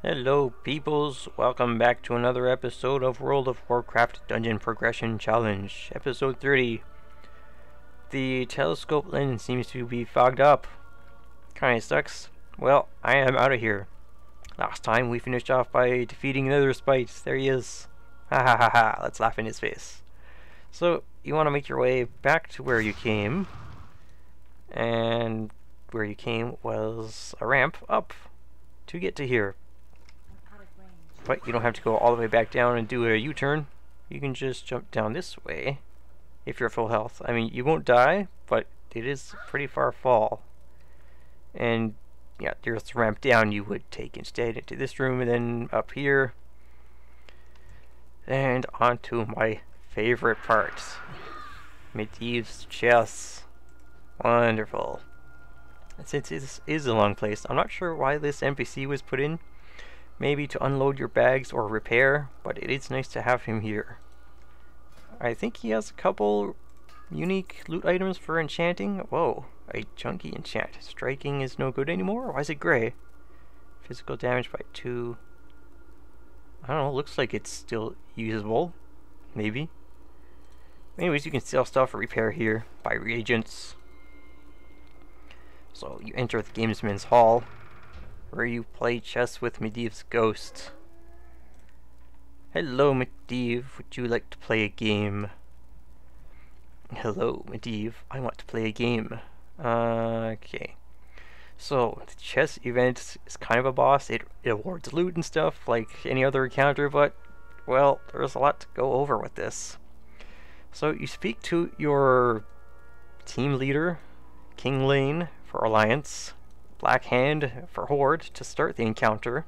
Hello peoples, welcome back to another episode of World of Warcraft Dungeon Progression Challenge, episode 30. The telescope lens seems to be fogged up. Kinda sucks. Well, I am out of here. Last time we finished off by defeating Nether Spite. There he is. Ha ha ha ha, let's laugh in his face. So, you want to make your way back to where you came. And where you came was a ramp up to get to here. But you don't have to go all the way back down and do a U-turn. You can just jump down this way if you're full health. I mean, you won't die, but it is a pretty far fall. And yeah, there's the ramp down you would take instead into this room and then up here. And onto my favorite part. Medivh's chest. Wonderful. Since this is a long place, I'm not sure why this NPC was put in. Maybe to unload your bags or repair, but it is nice to have him here. I think he has a couple unique loot items for enchanting. Whoa, a chunky enchant. Striking is no good anymore? Why is it gray? Physical damage by 2. I don't know, looks like it's still usable. Maybe. Anyways, you can sell stuff for repair here. Buy reagents. So you enter the Gamesman's Hall, where you play chess with Medivh's ghost. Hello, Medivh. Would you like to play a game? Hello, Medivh. I want to play a game. Okay. So, the chess event is kind of a boss. It awards loot and stuff like any other encounter, but, well, there's a lot to go over with this. So, you speak to your team leader, King Lane, for Alliance, Black Hand for Horde to start the encounter,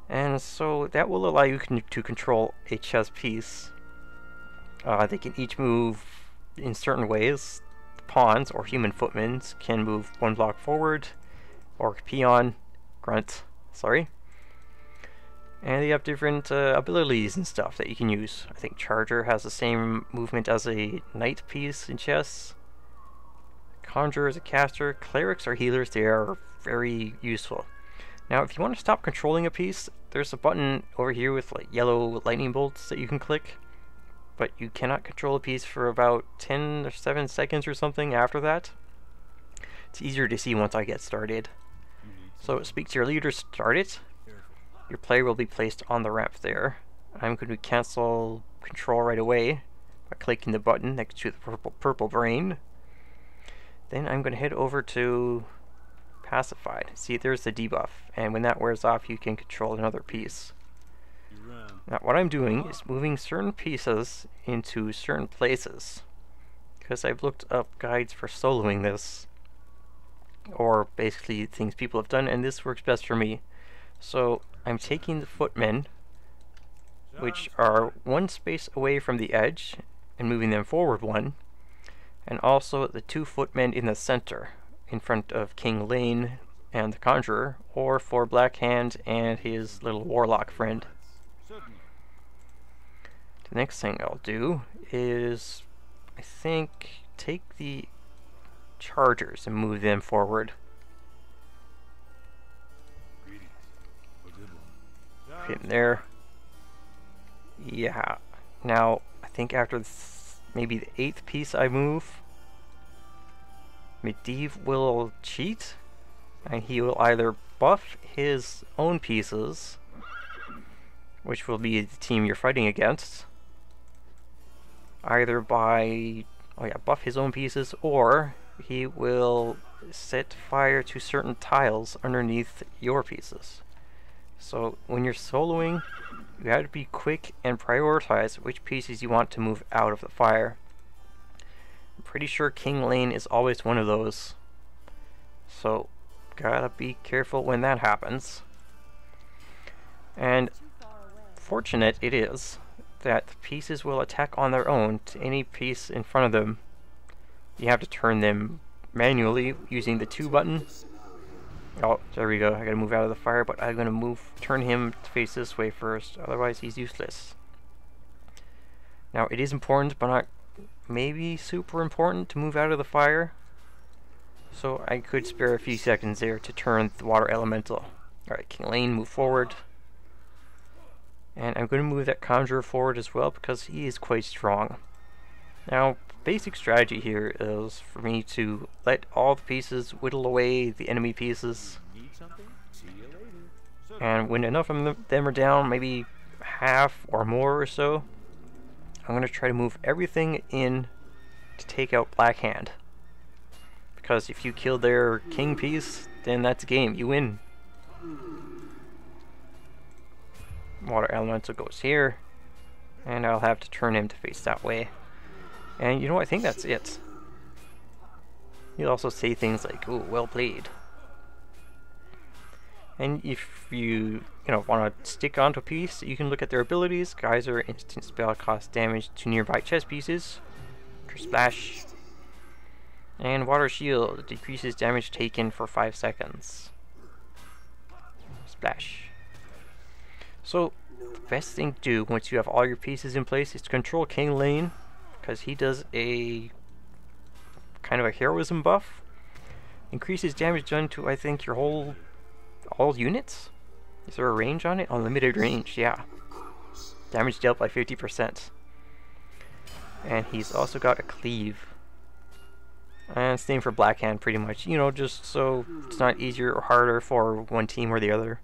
and so that will allow you to control a chess piece. They can each move in certain ways. The pawns, or human footmen, can move 1 block forward, or peon, grunt, sorry. And they have different abilities and stuff that you can use. I think Charger has the same movement as a knight piece in chess. Conjurer is a caster, clerics are healers. They are very useful. Now if you want to stop controlling a piece, there's a button over here with like yellow lightning bolts that you can click, but you cannot control a piece for about 10 or 7 seconds or something after that. It's easier to see once I get started. So speak to your leader, start it. Your player will be placed on the ramp there. I'm going to cancel control right away by clicking the button next to the purple brain. Then I'm going to head over to Pacified. See, there's the debuff, and when that wears off, you can control another piece. Now, what I'm doing is moving certain pieces into certain places, because I've looked up guides for soloing this, or basically things people have done, and this works best for me. So, I'm taking the footmen, which are 1 space away from the edge, and moving them forward 1. And also the 2 footmen in the center, in front of King Lane and the Conjurer, or for Black Hand and his little warlock friend. The next thing I'll do is, I think, take the Chargers and move them forward. Put him there. Yeah. Now, I think after maybe the 8th piece I move, Medivh will cheat, and he will either buff his own pieces, which will be the team you're fighting against, either by, buff his own pieces, or he will set fire to certain tiles underneath your pieces. So when you're soloing, you have to be quick and prioritize which pieces you want to move out of the fire. I'm pretty sure King Lane is always one of those, so gotta be careful when that happens. And fortunate it is that the pieces will attack on their own to any piece in front of them. You have to turn them manually using the 2 button. Oh, there we go. I gotta move out of the fire, but I'm gonna turn him to face this way first, otherwise he's useless. Now, it is important, but not maybe super important, to move out of the fire. So I could spare a few seconds there to turn the water elemental. Alright, King Lane, move forward. And I'm going to move that Conjurer forward as well because he is quite strong. Now, basic strategy here is for me to let all the pieces whittle away the enemy pieces. And when enough of them are down, maybe half or more or so, I'm going to try to move everything in to take out Black Hand. Because if you kill their king piece, then that's a game. You win. Water Elemental goes here. And I'll have to turn him to face that way. And you know, I think that's it. He'll also say things like, "Ooh, well played." And if you want to stick onto a piece, you can look at their abilities. Geyser, instant spell cost damage to nearby chess pieces. Splash. And Water Shield decreases damage taken for 5 seconds. Splash. So, the best thing to do once you have all your pieces in place is to control King Lane, because he does a kind of a heroism buff. Increases damage done to, I think, your all units? Is there a range on it? Unlimited range, yeah. Damage dealt by 50%. And he's also got a cleave. And same for Black Hand, pretty much. You know, just so it's not easier or harder for one team or the other.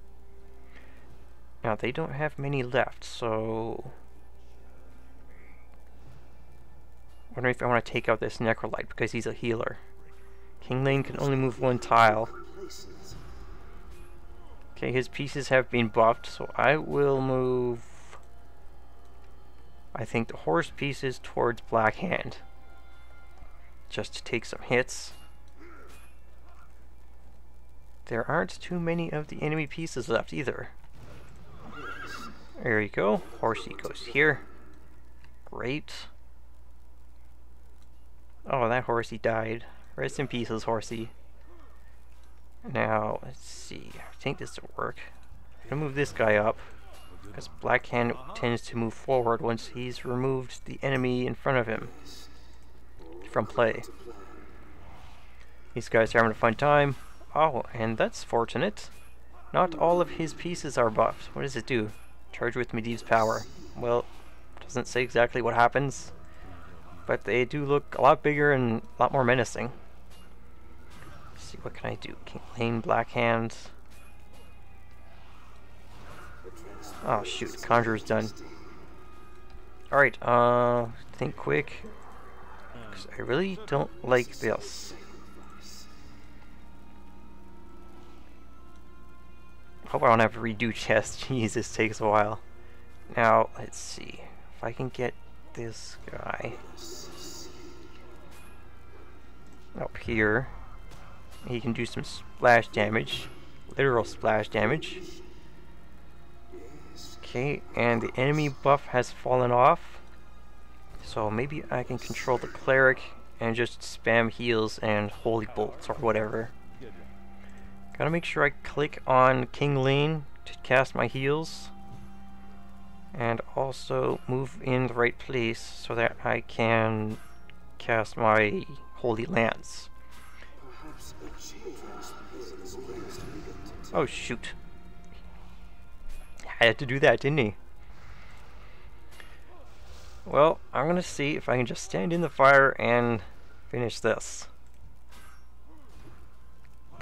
Now, they don't have many left, so... I wonder if I want to take out this Necrolite, because he's a healer. King Lane can only move one tile. Okay, his pieces have been buffed, so I will move... I think the horse pieces towards Black Hand. Just to take some hits. There aren't too many of the enemy pieces left either. There you go. Horsey goes here. Great. Oh, that Horsey died. Rest in pieces, Horsey. Now, let's see. I think this will work. I'm gonna move this guy up, because Black Hand tends to move forward once he's removed the enemy in front of him from play. These guys are having a fun time. Oh, and that's fortunate. Not all of his pieces are buffed. What does it do? Charge with Medivh's power. Well, doesn't say exactly what happens, but they do look a lot bigger and a lot more menacing. Let's see, what can I do? King Lane, Black Hand. Oh shoot, Conjurer's done. Alright, think quick. 'Cause I really don't like this. Hope I don't have to redo chess. Jeez, this takes a while. Now, let's see. If I can get this guy up here, he can do some splash damage. Literal splash damage. Okay, and the enemy buff has fallen off. So maybe I can control the cleric and just spam heals and holy bolts or whatever. Gotta make sure I click on King Lane to cast my heals. And also move in the right place so that I can cast my holy lance. Oh shoot. I had to do that, didn't he? Well, I'm gonna see if I can just stand in the fire and finish this.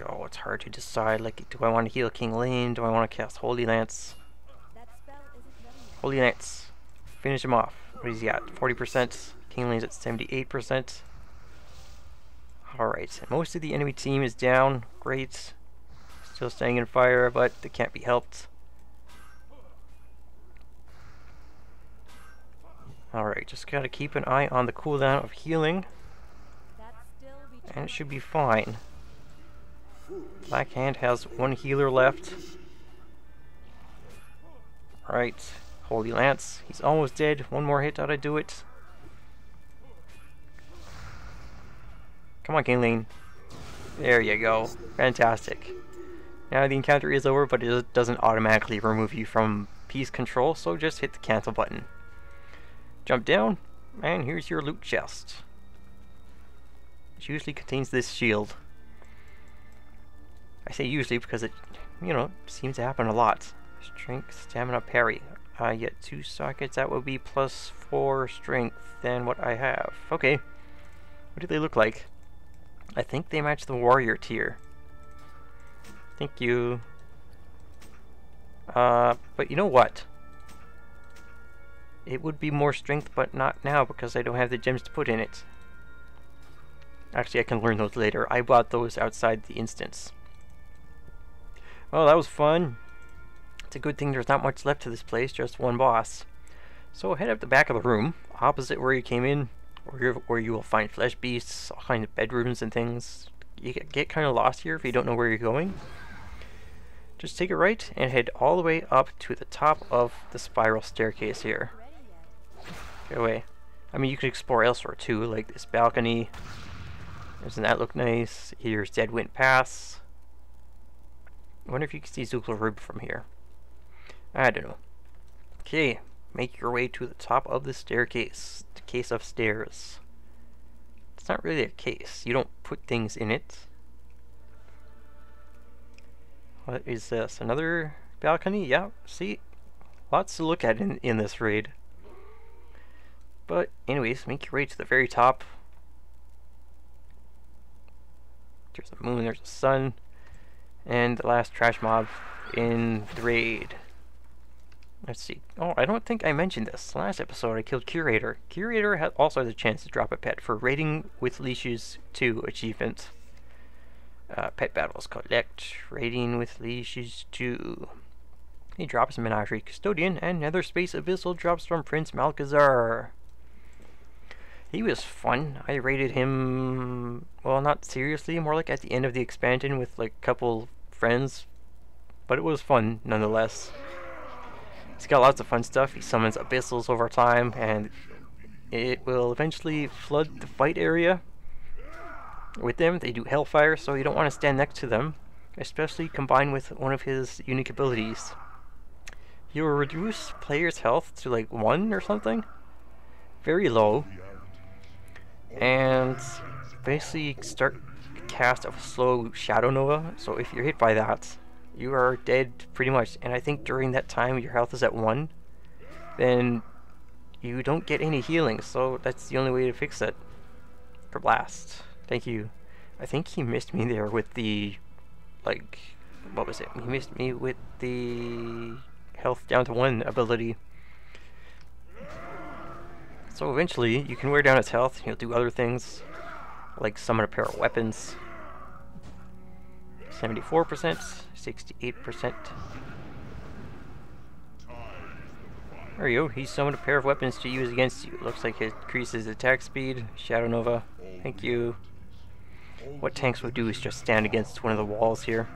Oh, it's hard to decide. Like, do I want to heal King Lane? Do I want to cast Holy Lance? Holy Lance. Finish him off. What is he at? 40%. King Lane's at 78%. Alright, most of the enemy team is down. Great. Still staying in fire, but they can't be helped. Alright, just gotta keep an eye on the cooldown of healing. And it should be fine. Black Hand has one healer left. Alright, Holy Lance. He's almost dead. One more hit ought to do it. Come on, King Lane. There you go. Fantastic. Now the encounter is over, but it doesn't automatically remove you from piece control, so just hit the cancel button. Jump down, and here's your loot chest. It usually contains this shield. I say usually because it you know, seems to happen a lot. Strength, stamina, parry. Yet 2 sockets, that would be plus 4 strength than what I have. Okay. What do they look like? I think they match the warrior tier. Thank you. But you know what? It would be more strength, but not now because I don't have the gems to put in it. Actually, I can learn those later. I bought those outside the instance. Well, that was fun. It's a good thing there's not much left to this place, just one boss. So head up the back of the room, opposite where you came in, where you will find flesh beasts, all kinds of bedrooms and things. You get kind of lost here if you don't know where you're going. Just take a right and head all the way up to the top of the spiral staircase here. Get away. I mean, you could explore elsewhere too, like this balcony. Doesn't that look nice? Here's Deadwind Pass. I wonder if you can see Zul'Gurub from here. I don't know. Okay, make your way to the top of the staircase. The case of stairs. It's not really a case. You don't put things in it. What is this? Another balcony? Yeah, see? Lots to look at in this raid. But anyways, make your way to the very top. There's a moon, there's a sun. And the last trash mob in the raid. Let's see. Oh, I don't think I mentioned this. Last episode I killed Curator. Curator also has a chance to drop a pet for Raiding with Leashes 2 achievement. Pet battles collect. Raiding with Leashes 2. He drops Menagerie Custodian, and Nether Space Abyssal drops from Prince Malchezaar. He was fun. I raided him, well, not seriously, more like at the end of the expansion with like a couple friends. But it was fun nonetheless. He's got lots of fun stuff. He summons abyssals over time, and it will eventually flood the fight area with them. They do hellfire, so you don't want to stand next to them, especially combined with one of his unique abilities. He will reduce players' health to like 1 or something, very low, and basically start cast of a slow Shadow Nova. So if you're hit by that, you are dead pretty much, and I think during that time your health is at 1, then you don't get any healing, so that's the only way to fix it. For blast. Thank you. I think he missed me there with the, like, what was it? He missed me with the health down to 1 ability. So eventually you can wear down his health and he'll do other things, like summon a pair of weapons. 74%, 68%. There you go, he summoned a pair of weapons to use against you. Looks like it increases attack speed. Shadow Nova, thank you. What tanks would do is just stand against one of the walls here.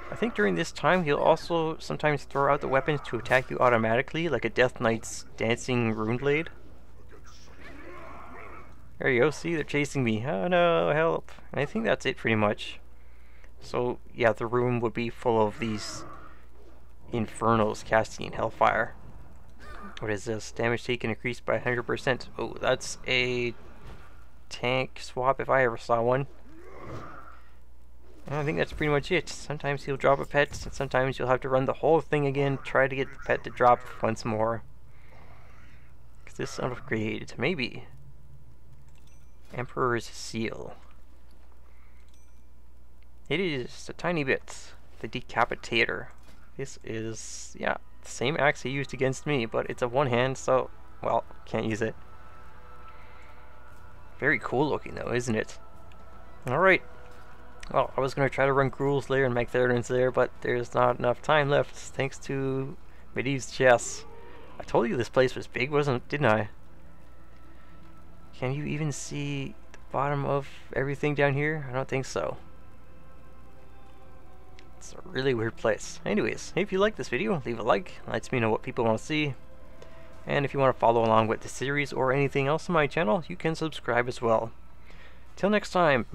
I think during this time he'll also sometimes throw out the weapons to attack you automatically, like a Death Knight's Dancing Rune Blade. There you go, see, they're chasing me. Oh no, help. And I think that's it pretty much. So yeah, the room would be full of these Infernals casting Hellfire. What is this? Damage taken increased by 100%. Oh, that's a tank swap if I ever saw one. And I think that's pretty much it. Sometimes he'll drop a pet, and sometimes you'll have to run the whole thing again, try to get the pet to drop once more. Is this upgraded? Maybe. Emperor's Seal. It is a tiny bit. The Decapitator. This is, yeah, the same axe he used against me, but it's a one-hand, so, well, can't use it. Very cool looking though, isn't it? Alright. Well, I was going to try to run Gruul's Lair and Magtheridon's Lair, but there's not enough time left, thanks to Medivh's chess. I told you this place was big, didn't I? Can you even see the bottom of everything down here? I don't think so. It's a really weird place. Anyways, if you like this video, leave a like. It lets me know what people want to see. And if you want to follow along with the series or anything else on my channel, you can subscribe as well. Till next time,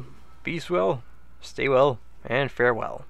be well, stay well, and farewell.